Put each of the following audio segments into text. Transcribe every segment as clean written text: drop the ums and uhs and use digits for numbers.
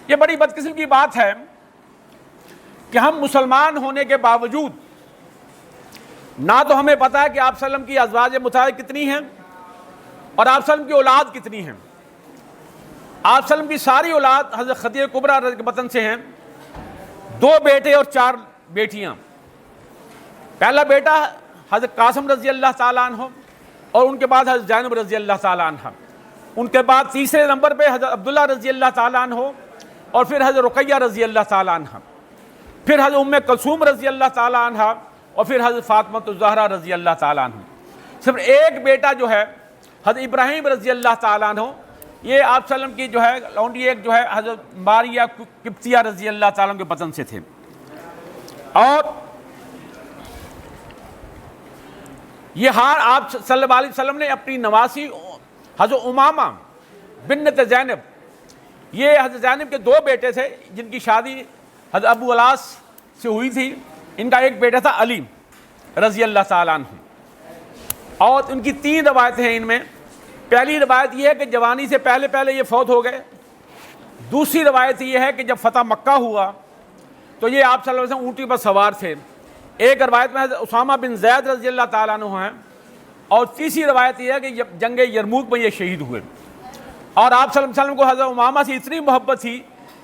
یہ بڑی بدقسمتی کی بات ہے کہ ہم مسلمان ہونے کے باوجود نہ تو ہمیں پتا ہے کہ آپ صلی اللہ علیہ وسلم کی ازواج مطہرہ کتنی ہیں اور آپ صلی اللہ علیہ وسلم کی اولاد کتنی ہیں۔ آپ صلی اللہ علیہ وسلم کی ساری اولاد حضرت خدیجہ کبریٰ کے بطن سے ہیں، 2 بیٹے اور 4 بیٹیاں۔ پہلا بیٹا حضرت قاسم رضی اللہ تعالیٰ عنہ اور ان کے بعد حضرت زینب رضی اللہ تعالیٰ عنہ، ان کے بعد تیسرے نمبر پہ حضرت عبداللہ رضی اللہ تعالیٰ عنہ اور پھر حضرت رقیہ رضی اللہ تعالیٰ عنہ، پھر حضرت ام کلثوم رضی اللہ تعالیٰ عنہ اور پھر حضرت فاطمہ الزہرا رضی اللہ تعالیٰ عنہ۔ صرف ایک بیٹا جو ہے حضرت ابراہیم رضی اللہ تعالیٰ عنہ، یہ آپ صلی اللہ علیہ وسلم کی جو ہے لونڈی ایک جو ہے حضرت ماریہ قبطیہ رضی اللہ تعالیٰ عنہ کے بطن سے تھے۔ اور یہ ہار آپ صلی اللہ علیہ وسلم نے اپنی نواسی حضرت امامہ بنت زینب، یہ حضرت زینب کے 2 بیٹے تھے جن کی شادی حضرت ابو الاس سے ہوئی تھی، ان کا ایک بیٹا تھا علی رضی اللہ تعالیٰ عنہ، اور ان کی 3 روایتیں ہیں۔ ان میں پہلی روایت یہ ہے کہ جوانی سے پہلے یہ فوت ہو گئے۔ دوسری روایت یہ ہے کہ جب فتح مکہ ہوا تو یہ آپ صلی اللہ علیہ وسلم اونٹی پر سوار تھے۔ ایک روایت میں حضرت اسامہ بن زید رضی اللہ تعالیٰ عنہ ہیں، اور تیسری روایت یہ ہے کہ جنگ یرموک میں یہ شہید ہوئے۔ اور آپ صلی اللہ علیہ وسلم کو حضرت امامہ سے اتنی محبت تھی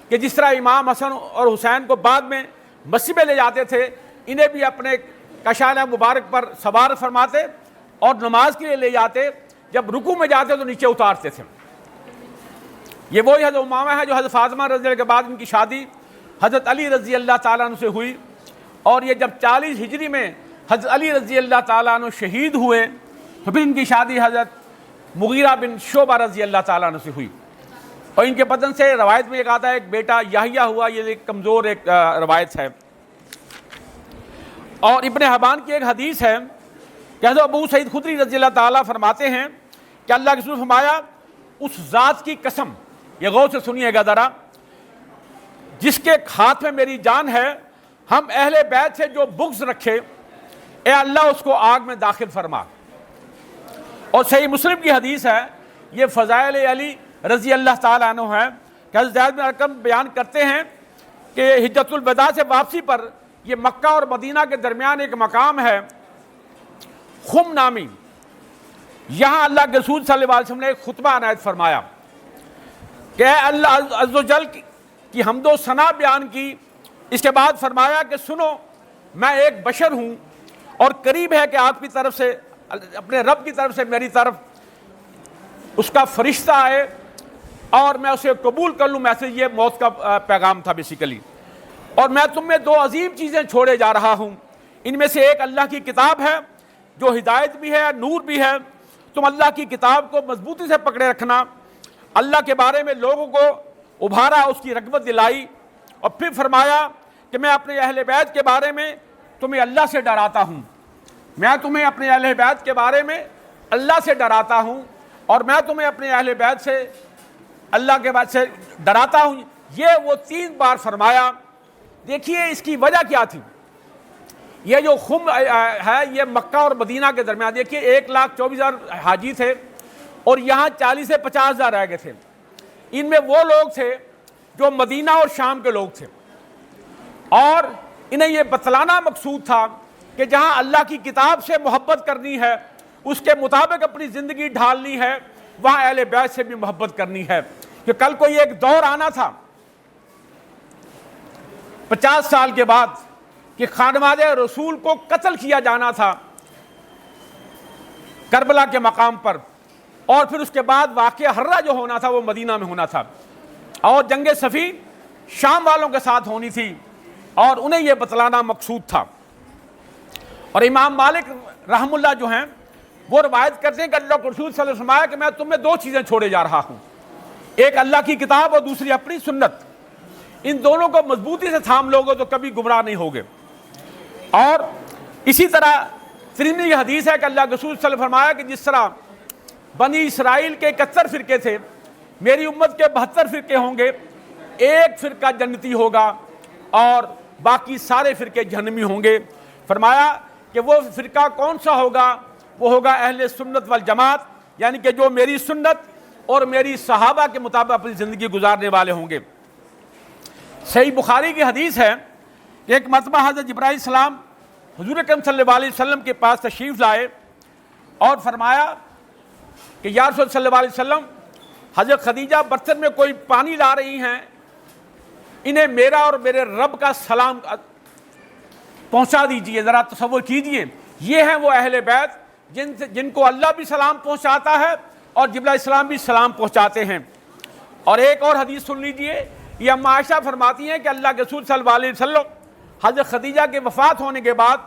کہ جس طرح امام حسن اور حسین کو بعد میں مسجد میں لے جاتے تھے، انہیں بھی اپنے کشان مبارک پر سوار فرماتے اور نماز کے لیے لے جاتے، جب رکوع میں جاتے تو نیچے اتارتے تھے۔ یہ وہی حضرت امامہ ہے جو حضرت فاطمہ رضی اللہ کے بعد ان کی شادی حضرت علی رضی اللہ تعالیٰ عنہ سے ہوئی، اور یہ جب 40 ہجری میں حضرت علی رضی اللہ تعالیٰ عنہ شہید ہوئے تو پھر ان کی شادی حضرت مغیرہ بن شعبہ رضی اللہ تعالیٰ عنہ سے ہوئی، اور ان کے بدن سے روایت میں ایک آتا ہے ایک بیٹا یحییٰ ہوا، یہ ایک کمزور ایک روایت ہے۔ اور ابن حبان کی ایک حدیث ہے کہ حضرت ابو سعید خدری رضی اللہ تعالیٰ فرماتے ہیں کہ اللہ کے رسول نے فرمایا، اس ذات کی قسم، یہ غور سے سنیے گا ذرا، جس کے ہاتھ میں میری جان ہے، ہم اہل بیت سے جو بغض رکھے اے اللہ اس کو آگ میں داخل فرما۔ اور صحیح مسلم کی حدیث ہے، یہ فضائل علی رضی اللہ تعالیٰ عنہ ہے کہ حضرت زید بن ارقم بیان کرتے ہیں کہ حجۃ الوداع سے واپسی پر یہ مکہ اور مدینہ کے درمیان ایک مقام ہے خم نامی، یہاں اللہ کے رسول صلی اللہ علیہ وسلم نے ایک خطبہ عنایت فرمایا کہ اے اللہ عز و جل کی حمد و ثنا بیان کی۔ اس کے بعد فرمایا کہ سنو، میں ایک بشر ہوں اور قریب ہے کہ آپ کی طرف سے، اپنے رب کی طرف سے میری طرف اس کا فرشتہ آئے اور میں اسے قبول کر لوں۔ میسج یہ موت کا پیغام تھا بیسیکلی۔ اور میں تم میں 2 عظیم چیزیں چھوڑے جا رہا ہوں، ان میں سے ایک اللہ کی کتاب ہے جو ہدایت بھی ہے، نور بھی ہے۔ تم اللہ کی کتاب کو مضبوطی سے پکڑے رکھنا۔ اللہ کے بارے میں لوگوں کو ابھارا، اس کی رغبت دلائی، اور پھر فرمایا کہ میں اپنے اہل بیت کے بارے میں تمہیں اللہ سے ڈراتا ہوں، میں تمہیں اپنے اہل بیت کے بارے میں اللہ سے ڈراتا ہوں، اور میں تمہیں اپنے اہل بیت سے اللہ کے بعد سے ڈراتا ہوں۔ یہ وہ 3 بار فرمایا۔ دیکھیے اس کی وجہ کیا تھی۔ یہ جو خم ہے یہ مکہ اور مدینہ کے درمیان، دیکھیے 1,24,000 حاجی تھے اور یہاں 40 سے 50,000 رہ گئے تھے۔ ان میں وہ لوگ تھے جو مدینہ اور شام کے لوگ تھے، اور انہیں یہ بتلانا مقصود تھا کہ جہاں اللہ کی کتاب سے محبت کرنی ہے، اس کے مطابق اپنی زندگی ڈھالنی ہے، وہاں اہل بیت سے بھی محبت کرنی ہے۔ کہ کل کو یہ ایک دور آنا تھا 50 سال کے بعد کہ خادمات رسول کو قتل کیا جانا تھا کربلا کے مقام پر، اور پھر اس کے بعد واقعہ ہرہ جو ہونا تھا وہ مدینہ میں ہونا تھا، اور جنگ صفین شام والوں کے ساتھ ہونی تھی، اور انہیں یہ بتلانا مقصود تھا۔ اور امام مالک رحم اللہ جو ہیں وہ روایت کرتے ہیں کہ اللہ کے رسول صلی اللہ علیہ وسلم فرمایا کہ میں تم میں 2 چیزیں چھوڑے جا رہا ہوں، ایک اللہ کی کتاب اور دوسری اپنی سنت۔ ان دونوں کو مضبوطی سے تھام لوگے تو کبھی گمراہ نہیں ہوگے۔ اور اسی طرح ترمذی کی حدیث ہے کہ اللہ کے رسول صلی اللہ علیہ وسلم فرمایا کہ جس طرح بنی اسرائیل کے 71 فرقے تھے، میری امت کے 72 فرقے ہوں گے، ایک فرقہ جنتی ہوگا اور باقی سارے فرقے جہنمی ہوں گے۔ فرمایا کہ وہ فرقہ کون سا ہوگا؟ وہ ہوگا اہل سنت والجماعت، یعنی کہ جو میری سنت اور میری صحابہ کے مطابق اپنی زندگی گزارنے والے ہوں گے۔ صحیح بخاری کی حدیث ہے کہ ایک مرتبہ حضرت جبرائیل السلام حضور اکرم صلی اللہ علیہ وسلم کے پاس تشریف لائے اور فرمایا کہ یا رسول صلی اللہ علیہ وسلم، حضرت خدیجہ برتن میں کوئی پانی لا رہی ہیں، انہیں میرا اور میرے رب کا سلام پہنچا دیجئے۔ ذرا تصور کیجئے، یہ ہیں وہ اہل بیت جن کو اللہ بھی سلام پہنچاتا ہے اور جبرائیل السلام بھی سلام پہنچاتے ہیں۔ اور ایک اور حدیث سن لیجئے، یہ اما عائشہ فرماتی ہیں کہ اللہ کے رسول صلی اللہ علیہ وسلم حضرت خدیجہ کے وفات ہونے کے بعد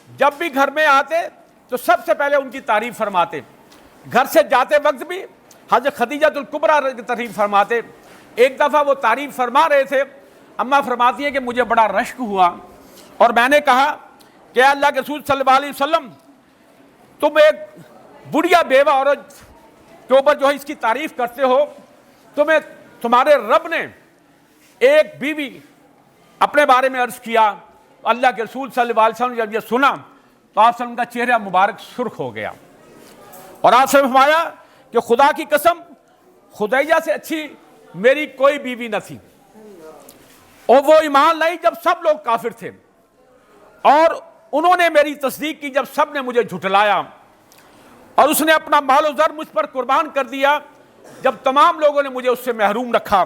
جب بھی گھر میں آتے تو سب سے پہلے ان کی تعریف فرماتے، گھر سے جاتے وقت بھی حضرت خدیجہ الکبریٰ کی تعریف فرماتے۔ ایک دفعہ وہ تعریف فرما رہے تھے، اماں فرماتی ہیں کہ مجھے بڑا رشک ہوا اور میں نے کہا کہ اللہ کے رسول صلی اللہ علیہ وسلم، تم ایک بڑھیا بیوہ عورت کے اوپر جو ہے اس کی تعریف کرتے ہو، تمہیں تمہارے رب نے ایک بیوی اپنے بارے میں عرض کیا۔ اللہ کے رسول صلی اللہ علیہ وسلم جب یہ سنا تو آپ صلی اللہ علیہ وسلم کا چہرہ مبارک سرخ ہو گیا اور آپ سے فرمایا کہ خدا کی قسم، خدیجہ سے اچھی میری کوئی بیوی نہ تھی، اور وہ ایمان لائی جب سب لوگ کافر تھے، اور انہوں نے میری تصدیق کی جب سب نے مجھے جھٹلایا، اور اس نے اپنا مال و زر مجھ پر قربان کر دیا جب تمام لوگوں نے مجھے اس سے محروم رکھا،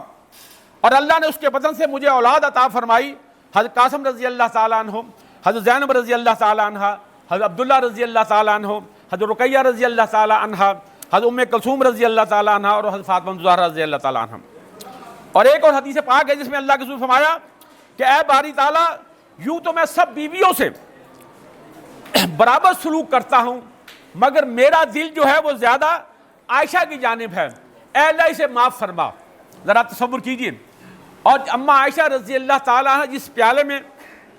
اور اللہ نے اس کے بدن سے مجھے اولاد عطا فرمائی۔ حضرت قاسم رضی اللہ تعالیٰ عنہ، حضرت زینب رضی اللہ تعالیٰ عنہ، حضرت عبداللہ رضی اللہ تعالیٰ عنہ، حضرت رقیہ رضی اللہ تعالیٰ عنہ، حضرت ام کلثوم رضی اللہ تعالیٰ عنہ، اور حضرت فاطمہ الزہرا رضی اللہ تعالیٰ عنہ۔ اور ایک اور حدیث پاک ہے جس میں اللہ کے رسول فرمایا کہ اے باری تعالیٰ، یوں تو میں سب بیویوں سے برابر سلوک کرتا ہوں، مگر میرا دل جو ہے وہ زیادہ عائشہ کی جانب ہے، اے اللہ اسے معاف فرما۔ ذرا تصور کیجئے، اور اما عائشہ رضی اللہ تعالیٰ عنہ جس پیالے میں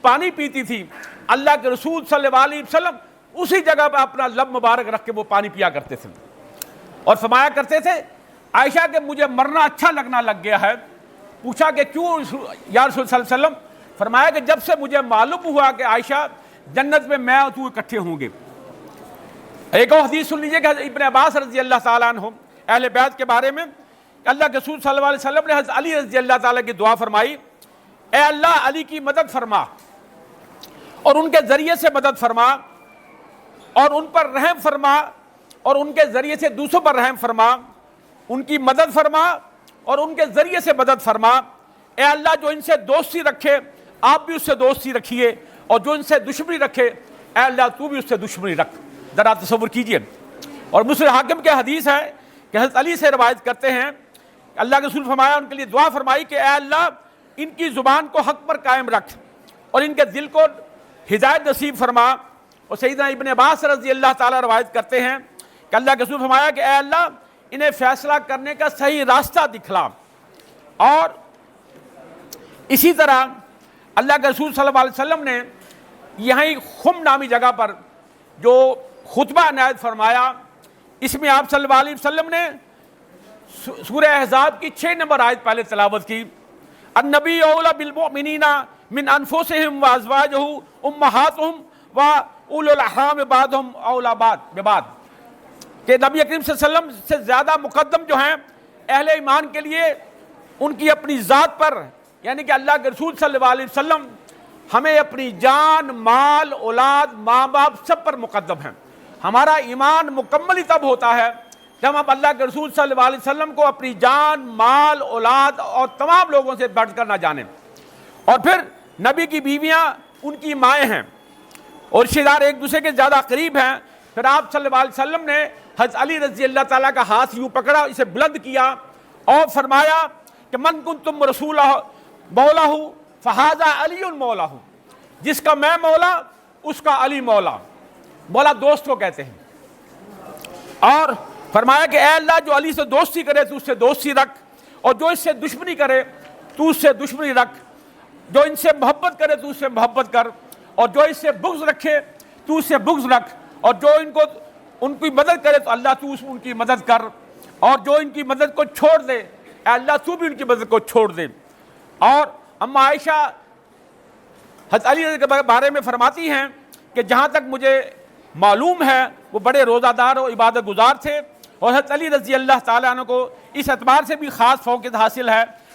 پانی پیتی تھی، اللہ کے رسول صلی اللہ علیہ وسلم اسی جگہ پر اپنا لب مبارک رکھ کے وہ پانی پیا کرتے تھے، اور فرمایا کرتے تھے عائشہ کہ مجھے مرنا اچھا لگنا لگ گیا ہے۔ پوچھا کہ کیوں یا رسول صلی اللہ علیہ وسلم؟ فرمایا کہ جب سے مجھے معلوم ہوا کہ عائشہ جنت میں میں اور تو اکٹھے ہوں گے۔ ایک اور حدیث سن لیجئے کہ حضرت ابن عباس رضی اللہ تعالیٰ عنہ اہل بیت کے بارے میں، کہ اللہ کے رسول صلی اللہ علیہ وسلم نے حضرت علی رضی اللہ تعالیٰ کی دعا فرمائی، اے اللہ علی کی مدد فرما اور ان کے ذریعے سے مدد فرما، اور ان پر رحم فرما، اور ان کے ذریعے سے دوسروں پر رحم فرما، ان کی مدد فرما اور ان کے ذریعے سے مدد فرما۔ اے اللہ جو ان سے دوستی رکھے آپ بھی اس سے دوستی رکھیے، اور جو ان سے دشمنی رکھے اے اللہ تو بھی اس سے دشمنی رکھ۔ ذرا تصور کیجئے۔ اور مسلم حاکم کے حدیث ہے کہ حضرت علی سے روایت کرتے ہیں، اللہ کے رسول فرمایا، ان کے لیے دعا فرمائی کہ اے اللہ ان کی زبان کو حق پر قائم رکھ اور ان کے دل کو ہدایت نصیب فرما۔ اور سیدنا ابن عباس رضی اللہ تعالیٰ روایت کرتے ہیں کہ اللہ کے رسول فرمایا کہ اے اللہ انہیں فیصلہ کرنے کا صحیح راستہ دکھلا۔ اور اسی طرح اللہ کے رسول صلی اللہ علیہ وسلم نے یہاں خم نامی جگہ پر جو خطبہ عنایت فرمایا، اس میں آپ صلی اللہ علیہ وسلم نے سورہ احزاب کی 6 نمبر آیت پہلے تلاوت کی، النبی اولی بالمؤمنین من انفسہم وازواجہ امہاتہم واولی الارحام بعضہم اولی ببعض، کہ نبی اکرم صلی اللہ علیہ وسلم سے زیادہ مقدم جو ہیں اہل ایمان کے لیے ان کی اپنی ذات پر، یعنی کہ اللہ کے رسول صلی اللہ علیہ وسلم ہمیں اپنی جان، مال، اولاد، ماں باپ سب پر مقدم ہیں۔ ہمارا ایمان مکمل ہی تب ہوتا ہے جب ہم اللہ کے رسول صلی اللہ علیہ وسلم کو اپنی جان، مال، اولاد اور تمام لوگوں سے بڑھ کر نہ جانیں۔ اور پھر نبی کی بیویاں ان کی مائیں ہیں اور رشتہ دار ایک دوسرے کے زیادہ قریب ہیں۔ پھر آپ صلی اللہ علیہ وسلم نے حضرت علی رضی اللہ تعالیٰ کا ہاتھ یوں پکڑا، اسے بلند کیا اور فرمایا کہ من کنتم رسول مولا ہوں فہذا علی مولا ہوں، جس کا میں مولا اس کا علی مولا۔ مولا دوست کو کہتے ہیں۔ اور فرمایا کہ اے اللہ جو علی سے دوستی کرے تو اس سے دوستی رکھ، اور جو اس سے دشمنی کرے تو اس سے دشمنی رکھ، جو ان سے محبت کرے تو اس سے محبت کر، اور جو اس سے بغض رکھے تو اس سے بغض رکھ، اور جو ان کی مدد کرے تو اللہ تو ان کی مدد کر، اور جو ان کی مدد کو چھوڑ دے اے اللہ تو بھی ان کی مدد کو چھوڑ دے۔ اور اما عائشہ حضرت علی کے بارے میں فرماتی ہیں کہ جہاں تک مجھے معلوم ہے وہ بڑے روزہ دار اور عبادت گزار تھے، اور حضرت علی رضی اللہ تعالیٰ عنہ کو اس اعتبار سے بھی خاص فوقیت حاصل ہے